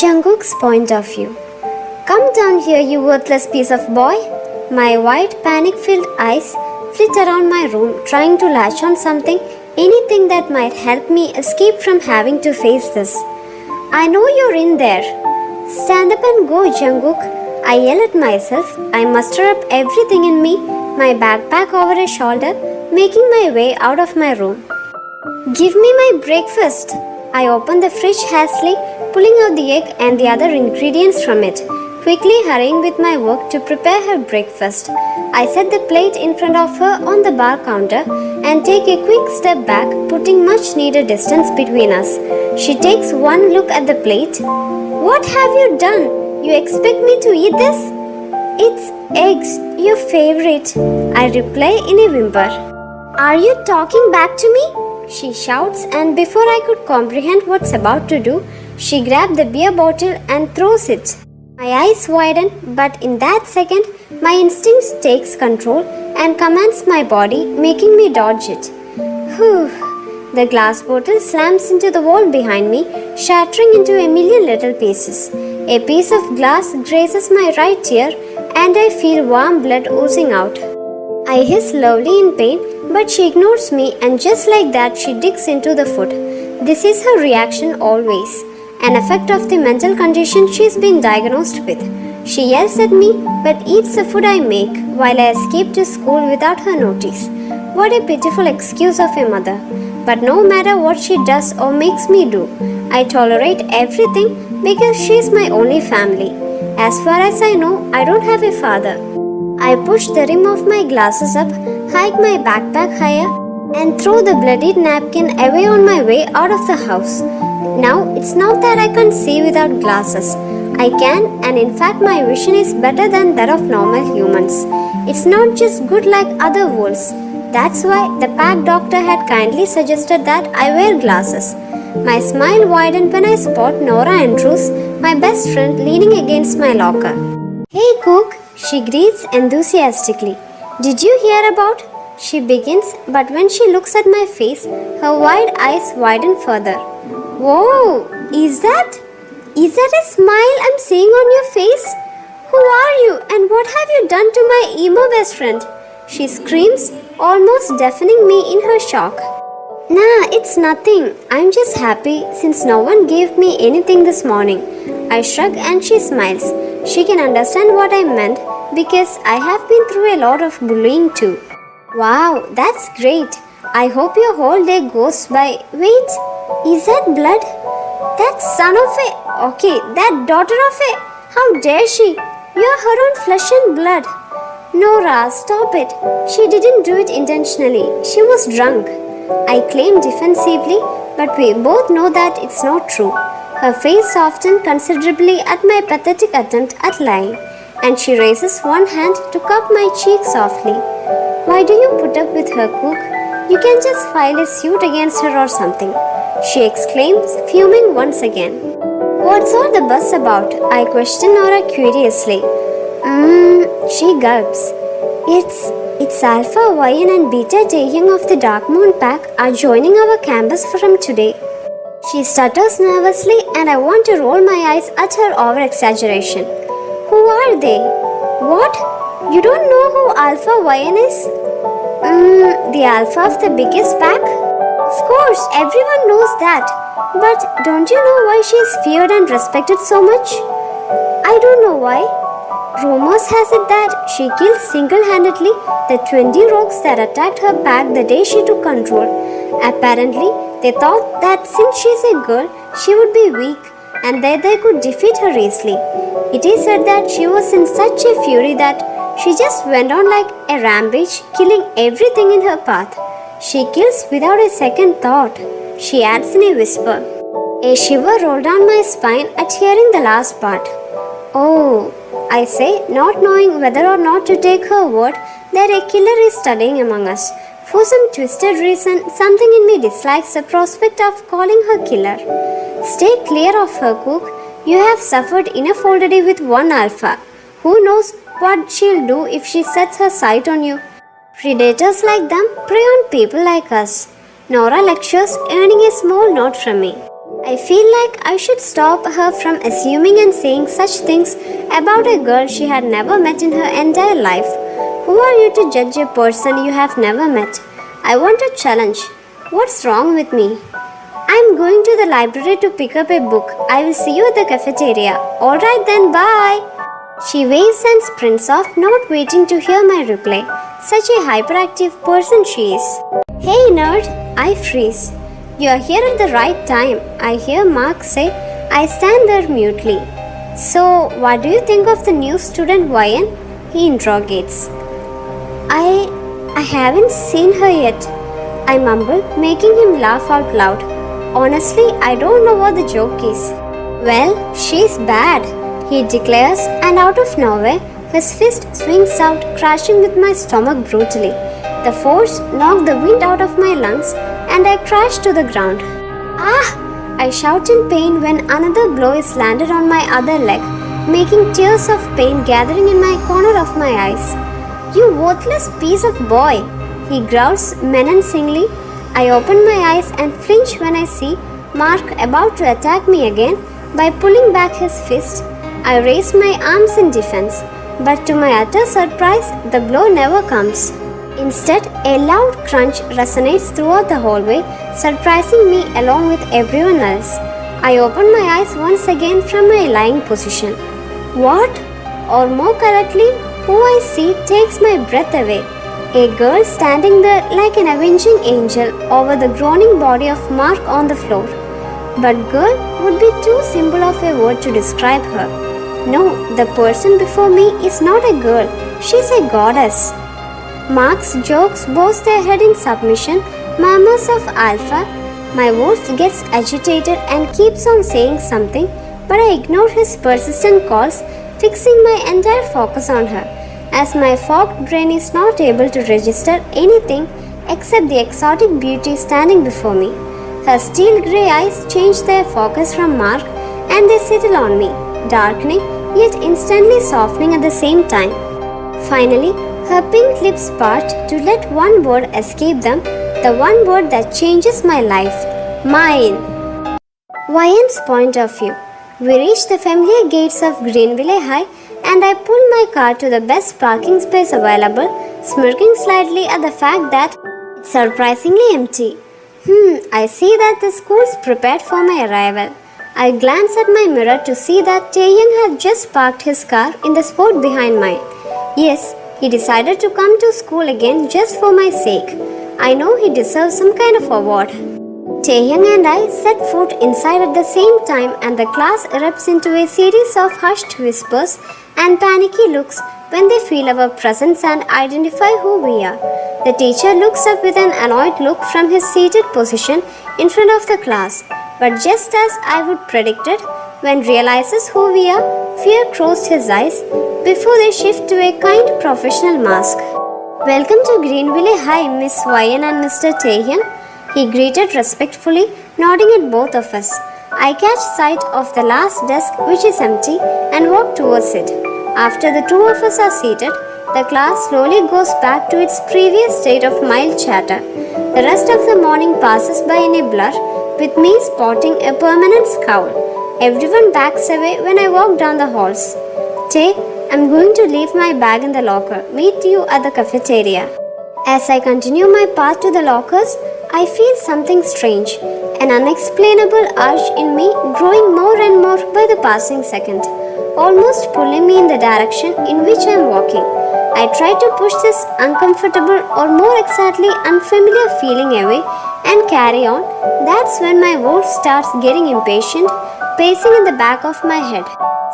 Jungkook's point of view. Come down here, you worthless piece of boy. My wide, panic-filled eyes flit around my room, trying to latch on something, anything that might help me escape from having to face this. I know you're in there. Stand up and go, Jungkook. I yell at myself. I muster up everything in me, my backpack over a shoulder, making my way out of my room. Give me my breakfast. I open the fridge hastily, pulling out the egg and the other ingredients from it, quickly hurrying with my work to prepare her breakfast. I set the plate in front of her on the bar counter and take a quick step back, putting much needed distance between us. She takes one look at the plate. What have you done? You expect me to eat this? It's eggs, your favorite, I reply in a whimper. Are you talking back to me? She shouts, and before I could comprehend what's about to do, she grabbed the beer bottle and throws it. My eyes widen, but in that second, my instincts takes control and commands my body, making me dodge it. Whew. The glass bottle slams into the wall behind me, shattering into a million little pieces. A piece of glass grazes my right ear, and I feel warm blood oozing out. I hiss loudly in pain, but she ignores me, and just like that, she digs into the food. This is her reaction always, an effect of the mental condition she's been diagnosed with. She yells at me, but eats the food I make, while I escape to school without her notice. What a pitiful excuse of a mother. But no matter what she does or makes me do, I tolerate everything because she's my only family. As far as I know, I don't have a father. I push the rim of my glasses up, hike my backpack higher, and throw the bloodied napkin away on my way out of the house. Now, it's not that I can't see without glasses. I can, and in fact my vision is better than that of normal humans. It's not just good like other worlds. That's why the pack doctor had kindly suggested that I wear glasses. My smile widened when I spot Nora Andrews, my best friend, leaning against my locker. Hey Cook, she greets enthusiastically. Did you hear about? She begins, but when she looks at my face, her wide eyes widen further. Whoa, is that a smile I'm seeing on your face? Who are you and what have you done to my emo best friend? She screams, almost deafening me in her shock. Nah, it's nothing. I'm just happy since no one gave me anything this morning. I shrug and she smiles. She can understand what I meant because I have been through a lot of bullying too. Wow, that's great. I hope your whole day goes by. Wait, is that blood? That son of a... Okay, that daughter of a... How dare she? You're her own flesh and blood. Nora, stop it. She didn't do it intentionally. She was drunk. I claim defensively, but we both know that it's not true. Her face softened considerably at my pathetic attempt at lying, and she raises one hand to cup my cheek softly. Why do you put up with her, Cook? You can just file a suit against her or something, she exclaims, fuming once again. What's all the buzz about? I question Nora curiously. She gulps. It's Alpha, Wyan and Beta Taehyung of the Dark Moon Pack are joining our campus from today. She stutters nervously and I want to roll my eyes at her over-exaggeration. Who are they? What? You don't know who Alpha Wyan is? The Alpha of the biggest pack? Of course, everyone knows that. But don't you know why she is feared and respected so much? I don't know why. Rumors has it that she killed single-handedly the 20 rogues that attacked her pack the day she took control. Apparently, they thought that since she's a girl, she would be weak and that they could defeat her easily. It is said that she was in such a fury that she just went on like a rampage, killing everything in her path. She kills without a second thought, she adds in a whisper. A shiver rolled down my spine at hearing the last part. Oh, I say, not knowing whether or not to take her word that a killer is studying among us. For some twisted reason, something in me dislikes the prospect of calling her killer. Stay clear of her, Cook. You have suffered enough already with one alpha. Who knows what she'll do if she sets her sight on you? Predators like them prey on people like us. Nora lectures, earning a small note from me. I feel like I should stop her from assuming and saying such things about a girl she had never met in her entire life. Who are you to judge a person you have never met? I want a challenge. What's wrong with me? I'm going to the library to pick up a book. I will see you at the cafeteria. Alright then, bye. She waves and sprints off, not waiting to hear my reply. Such a hyperactive person she is. Hey nerd, I freeze. You are here at the right time, I hear Mark say. I stand there mutely. So, what do you think of the new student Wyan? He interrogates. I haven't seen her yet. I mumble, making him laugh out loud. Honestly, I don't know what the joke is. Well, she's bad, he declares, and out of nowhere, his fist swings out, crashing with my stomach brutally. The force knocked the wind out of my lungs, and I crash to the ground. Ah! I shout in pain when another blow is landed on my other leg, making tears of pain gathering in my corner of my eyes. You worthless piece of boy! He growls menacingly. I open my eyes and flinch when I see Mark about to attack me again by pulling back his fist. I raise my arms in defense, but to my utter surprise, the blow never comes. Instead, a loud crunch resonates throughout the hallway, surprising me along with everyone else. I open my eyes once again from my lying position. What? Or more correctly, who I see takes my breath away. A girl standing there like an avenging angel over the groaning body of Mark on the floor. But girl would be too simple of a word to describe her. No, the person before me is not a girl, she's a goddess. Mark's jokes bows their head in submission, murmurs of alpha. My voice gets agitated and keeps on saying something, but I ignore his persistent calls, fixing my entire focus on her, as my fogged brain is not able to register anything except the exotic beauty standing before me. Her steel grey eyes change their focus from Mark and they settle on me, darkening yet instantly softening at the same time. Finally, her pink lips part to let one word escape them, the one word that changes my life. Mine. Wyan's point of view. We reach the familiar gates of Greenville High and I pull my car to the best parking space available, smirking slightly at the fact that it's surprisingly empty. I see that the school's prepared for my arrival. I glance at my mirror to see that Taeyang had just parked his car in the spot behind mine. Yes, he decided to come to school again just for my sake. I know he deserves some kind of award. Taeyang and I set foot inside at the same time and the class erupts into a series of hushed whispers and panicky looks when they feel our presence and identify who we are. The teacher looks up with an annoyed look from his seated position in front of the class. But just as I would predicted, when realizes who we are, fear crossed his eyes before they shift to a kind professional mask. Welcome to Greenville High, Miss Wyan and Mr. Taeyang. He greeted respectfully, nodding at both of us. I catch sight of the last desk, which is empty, and walk towards it. After the two of us are seated, the class slowly goes back to its previous state of mild chatter. The rest of the morning passes by in a blur, with me sporting a permanent scowl. Everyone backs away when I walk down the halls. Tay, I'm going to leave my bag in the locker. Meet you at the cafeteria. As I continue my path to the lockers, I feel something strange, an unexplainable urge in me growing more and more by the passing second, almost pulling me in the direction in which I am walking. I try to push this uncomfortable or more exactly unfamiliar feeling away and carry on. That's when my wolf starts getting impatient, pacing in the back of my head.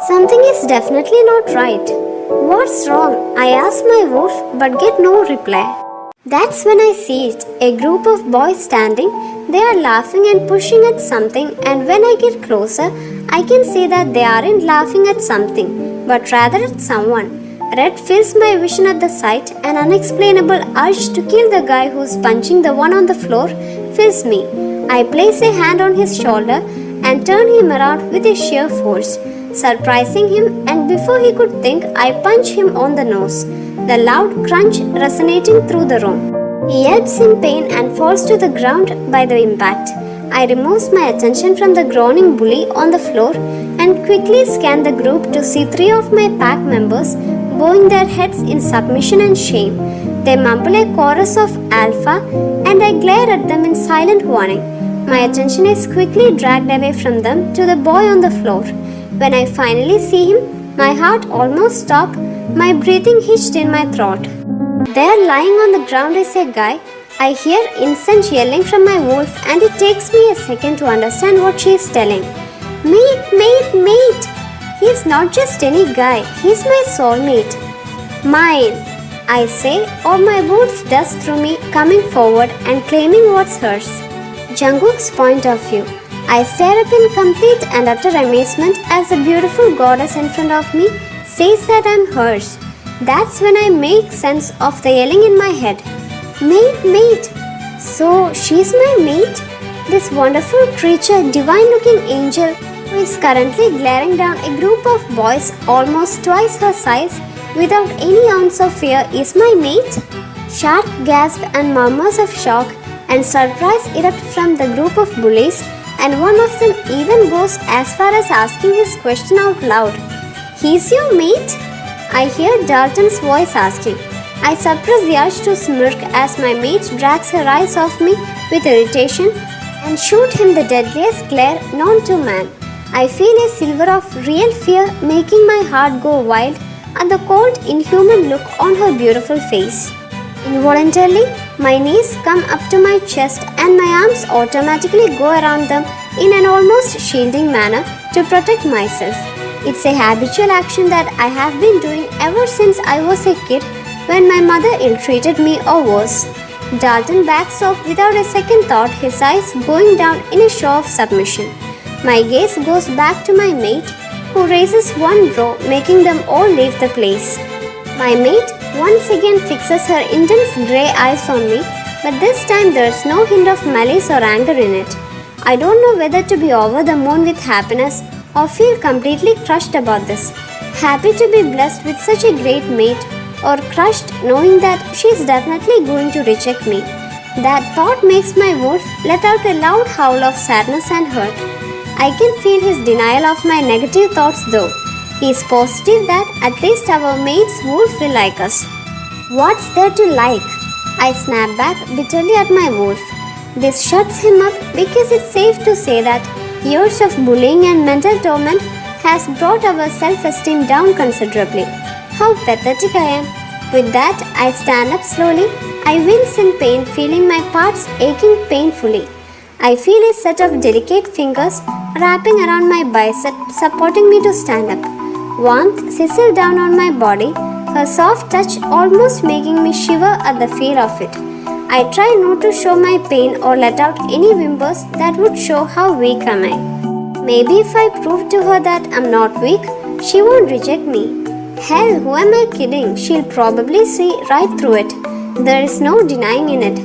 Something is definitely not right. What's wrong? I ask my wolf but get no reply. That's when I see it, a group of boys standing. They are laughing and pushing at something, and when I get closer, I can see that they aren't laughing at something, but rather at someone. Red fills my vision at the sight. An unexplainable urge to kill the guy who's punching the one on the floor fills me. I place a hand on his shoulder and turn him around with a sheer force, surprising him, and before he could think, I punch him on the nose, the loud crunch resonating through the room. He yelps in pain and falls to the ground by the impact. I remove my attention from the groaning bully on the floor and quickly scan the group to see 3 of my pack members bowing their heads in submission and shame. They mumble a chorus of alpha and I glare at them in silent warning. My attention is quickly dragged away from them to the boy on the floor. When I finally see him, my heart almost stopped, my breathing hitched in my throat. There lying on the ground is a guy. I hear incessant yelling from my wolf and it takes me a second to understand what she is telling. Mate, mate, mate! He's not just any guy, he's my soulmate. Mine, I say, or my wolf does through me, coming forward and claiming what's hers. Jungkook's point of view. I stare up in complete and utter amazement as the beautiful goddess in front of me says that I'm hers. That's when I make sense of the yelling in my head. Mate, mate! So she's my mate? This wonderful creature, divine looking angel who is currently glaring down a group of boys almost twice her size without any ounce of fear is my mate? Sharp gasp and murmurs of shock and surprise erupt from the group of bullies, and one of them even goes as far as asking his question out loud. He's your mate? I hear Dalton's voice asking. I suppress the urge to smirk as my mate drags her eyes off me with irritation and shoot him the deadliest glare known to man. I feel a silver of real fear making my heart go wild at the cold, inhuman look on her beautiful face. Involuntarily, my knees come up to my chest and my arms automatically go around them in an almost shielding manner to protect myself. It's a habitual action that I have been doing ever since I was a kid when my mother ill-treated me or worse. Dalton backs off without a second thought, his eyes going down in a show of submission. My gaze goes back to my mate, who raises one brow, making them all leave the place. My mate once again fixes her intense grey eyes on me, but this time there's no hint of malice or anger in it. I don't know whether to be over the moon with happiness or feel completely crushed about this. Happy to be blessed with such a great mate, or crushed knowing that she's definitely going to reject me. That thought makes my wolf let out a loud howl of sadness and hurt. I can feel his denial of my negative thoughts though. He is positive that at least our mates wolf will like us. What's there to like? I snap back bitterly at my wolf. This shuts him up because it's safe to say that years of bullying and mental torment has brought our self-esteem down considerably. How pathetic I am. With that, I stand up slowly. I wince in pain, feeling my parts aching painfully. I feel a set of delicate fingers wrapping around my bicep, supporting me to stand up. Warmth sizzled down on my body, her soft touch almost making me shiver at the feel of it. I try not to show my pain or let out any whimpers that would show how weak am I. Maybe if I prove to her that I'm not weak, she won't reject me. Hell, who am I kidding? She'll probably see right through it. There is no denying in it.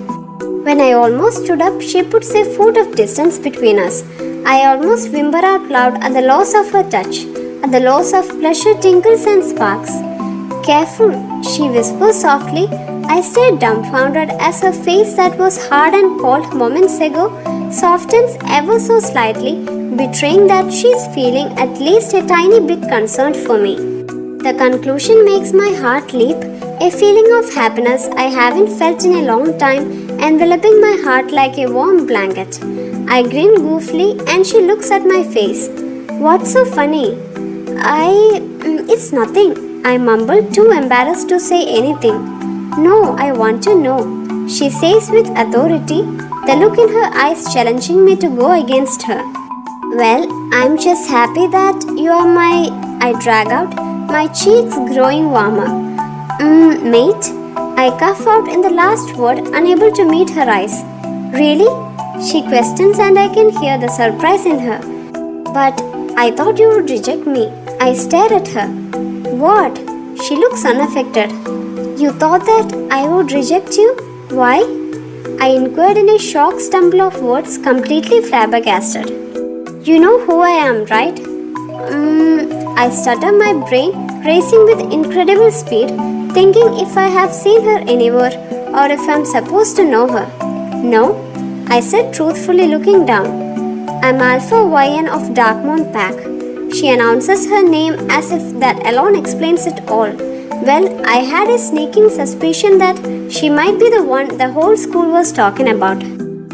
When I almost stood up, she puts a foot of distance between us. I almost whimper out loud at the loss of her touch, at the loss of pleasure tinkles and sparks. Careful, she whispers softly. I stare dumbfounded as her face that was hard and cold moments ago softens ever so slightly, betraying that she's feeling at least a tiny bit concerned for me. The conclusion makes my heart leap, a feeling of happiness I haven't felt in a long time, enveloping my heart like a warm blanket. I grin goofily and she looks at my face. What's so funny? It's nothing. I mumble, too embarrassed to say anything. No, I want to know, she says with authority, the look in her eyes challenging me to go against her. Well, I'm just happy that you are I drag out, my cheeks growing warmer. Mate? I cough out in the last word, unable to meet her eyes. Really? She questions and I can hear the surprise in her. But I thought you would reject me. I stare at her. What? She looks unaffected. You thought that I would reject you? Why? I inquired in a shocked stumble of words, completely flabbergasted. You know who I am, right? I stutter, my brain racing with incredible speed, thinking if I have seen her anywhere or if I'm supposed to know her. No, I said truthfully, looking down. I'm Alpha Wyan of Darkmoon Pack. She announces her name as if that alone explains it all. Well, I had a sneaking suspicion that she might be the one the whole school was talking about.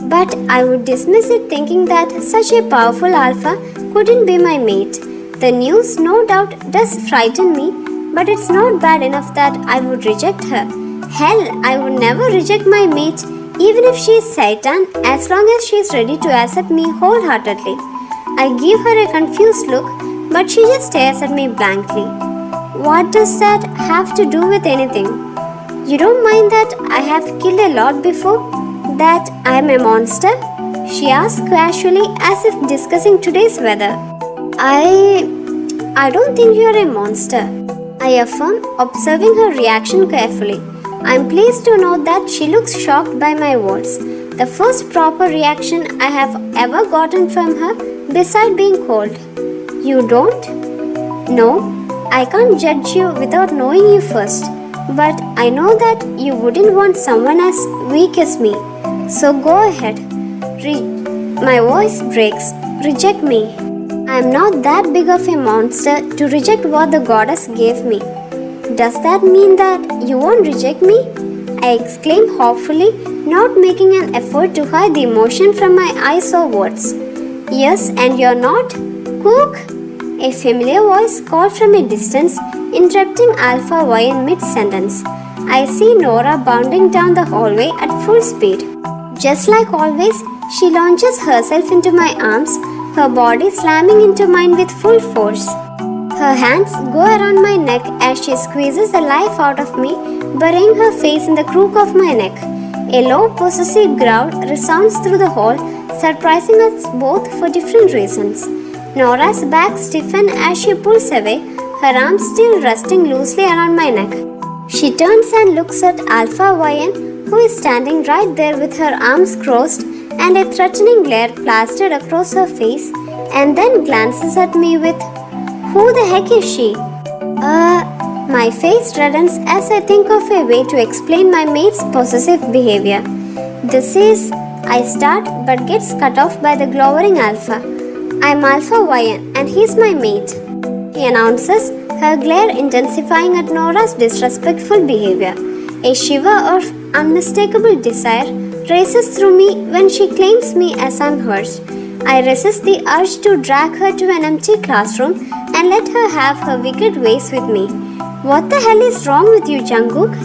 But I would dismiss it, thinking that such a powerful alpha couldn't be my mate. The news no doubt does frighten me, but it's not bad enough that I would reject her. Hell, I would never reject my mate, even if she is Satan, as long as she is ready to accept me wholeheartedly. I give her a confused look, but she just stares at me blankly. What does that have to do with anything? You don't mind that I have killed a lot before? That I am a monster? She asked casually, as if discussing today's weather. I don't think you are a monster, I affirm, observing her reaction carefully. I'm pleased to note that she looks shocked by my words. The first proper reaction I have ever gotten from her, beside being cold. You don't? No, I can't judge you without knowing you first. But I know that you wouldn't want someone as weak as me. So go ahead. My voice breaks. Reject me. I'm not that big of a monster to reject what the goddess gave me. Does that mean that you won't reject me? I exclaim hopefully, not making an effort to hide the emotion from my eyes or words. Yes, and you're not? Cook? A familiar voice called from a distance, interrupting Alpha Wyan mid-sentence. I see Nora bounding down the hallway at full speed. Just like always, she launches herself into my arms, her body slamming into mine with full force. Her hands go around my neck as she squeezes the life out of me, burying her face in the crook of my neck. A low, possessive growl resounds through the hall, surprising us both for different reasons. Nora's back stiffens as she pulls away, her arms still resting loosely around my neck. She turns and looks at Alpha Wyan, who is standing right there with her arms crossed and a threatening glare plastered across her face, and then glances at me with, "Who the heck is she?" My face reddens as I think of a way to explain my mate's possessive behavior. This is, I start but gets cut off by the glowering Alpha. I'm Alpha Wyan and he's my mate, he announces, her glare intensifying at Nora's disrespectful behavior. A shiver of unmistakable desire races through me when she claims me as I'm hers. I resist the urge to drag her to an empty classroom and let her have her wicked ways with me. What the hell is wrong with you, Jungkook?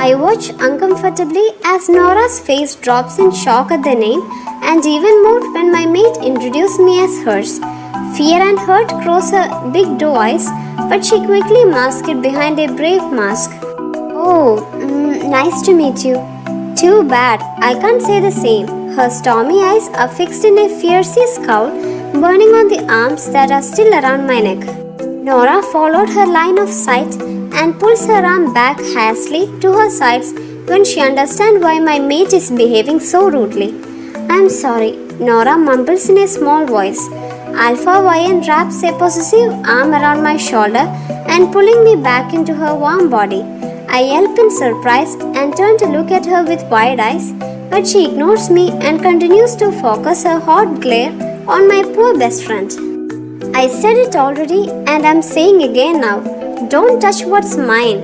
I watch uncomfortably as Nora's face drops in shock at the name, and even more when my mate introduced me as hers. Fear and hurt cross her big doe eyes, but she quickly masks it behind a brave mask. Oh, nice to meet you. Too bad, I can't say the same. Her stormy eyes are fixed in a fierce scowl, burning on the arms that are still around my neck. Nora followed her line of sight and pulls her arm back hastily to her sides when she understands why my mate is behaving so rudely. I'm sorry, Nora mumbles in a small voice. Alpha Wyan wraps a possessive arm around my shoulder and pulling me back into her warm body. I yelp in surprise and turn to look at her with wide eyes, but she ignores me and continues to focus her hot glare on my poor best friend. I said it already and I'm saying again now, don't touch what's mine.